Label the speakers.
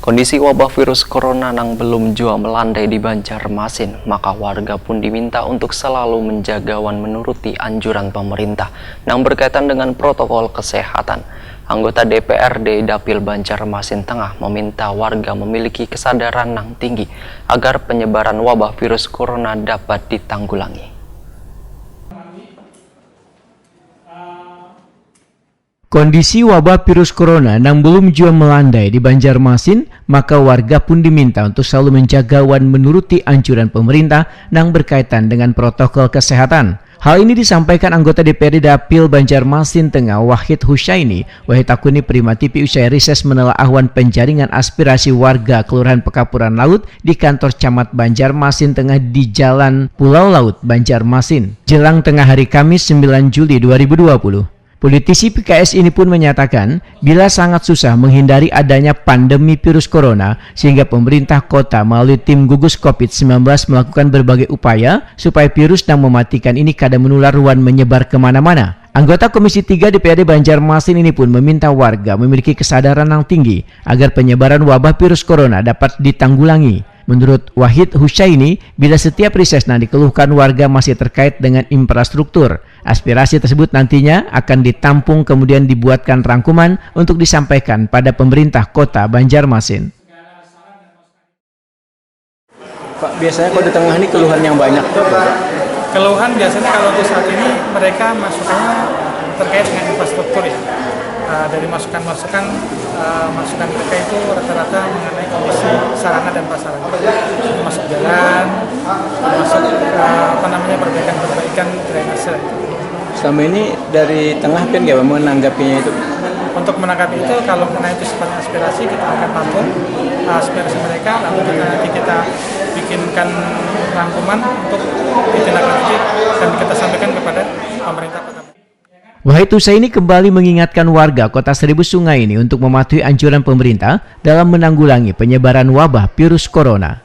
Speaker 1: Kondisi wabah virus corona yang belum jua melandai di Banjarmasin, maka warga pun diminta untuk selalu menjaga dan menuruti anjuran pemerintah yang berkaitan dengan protokol kesehatan. Anggota DPRD Dapil Banjarmasin Tengah meminta warga memiliki kesadaran yang tinggi agar penyebaran wabah virus corona dapat ditanggulangi.
Speaker 2: Kondisi wabah virus corona yang belum jua melandai di Banjarmasin, maka warga pun diminta untuk selalu menjaga dan menuruti anjuran pemerintah yang berkaitan dengan protokol kesehatan. Hal ini disampaikan anggota DPRD Dapil Banjarmasin Tengah Wahid Hussaini. Wahid Takuni Prima TV usai rises menelaah awan penjaringan aspirasi warga Kelurahan Pekapuran Laut di kantor Camat Banjarmasin Tengah di Jalan Pulau Laut Banjarmasin jelang tengah hari Kamis 9 Juli 2020. Politisi PKS ini pun menyatakan bila sangat susah menghindari adanya pandemi virus corona sehingga pemerintah kota melalui tim gugus COVID-19 melakukan berbagai upaya supaya virus yang mematikan ini kada menular dan menyebar kemana-mana. Anggota Komisi 3 DPRD Banjarmasin ini pun meminta warga memiliki kesadaran yang tinggi agar penyebaran wabah virus corona dapat ditanggulangi. Menurut Wahid Hussaini, bila setiap rises yang dikeluhkan warga masih terkait dengan infrastruktur, aspirasi tersebut nantinya akan ditampung kemudian dibuatkan rangkuman untuk disampaikan pada pemerintah kota Banjarmasin.
Speaker 3: Pak, biasanya kalau di tengah ini keluhan yang banyak tuh, Pak?
Speaker 4: Keluhan biasanya kalau di saat ini mereka masukannya terkait dengan infrastruktur ya. Dari masukan mereka itu rata-rata mengenai kondisi sarana dan prasarana, masuk jalan, masuk perbaikan drainase.
Speaker 3: Selama ini dari tengah kan nggak menanggapinya itu?
Speaker 4: Untuk menanggapi itu, kalau mengenai itu sifatnya aspirasi, kita akan tampung aspirasi mereka, lalu nanti kita bikinkan rangkuman untuk ditindaklanjuti dan kita sampaikan kepada pemerintah kota.
Speaker 2: Wahid Hussaini kembali mengingatkan warga kota Seribu Sungai ini untuk mematuhi anjuran pemerintah dalam menanggulangi penyebaran wabah virus corona.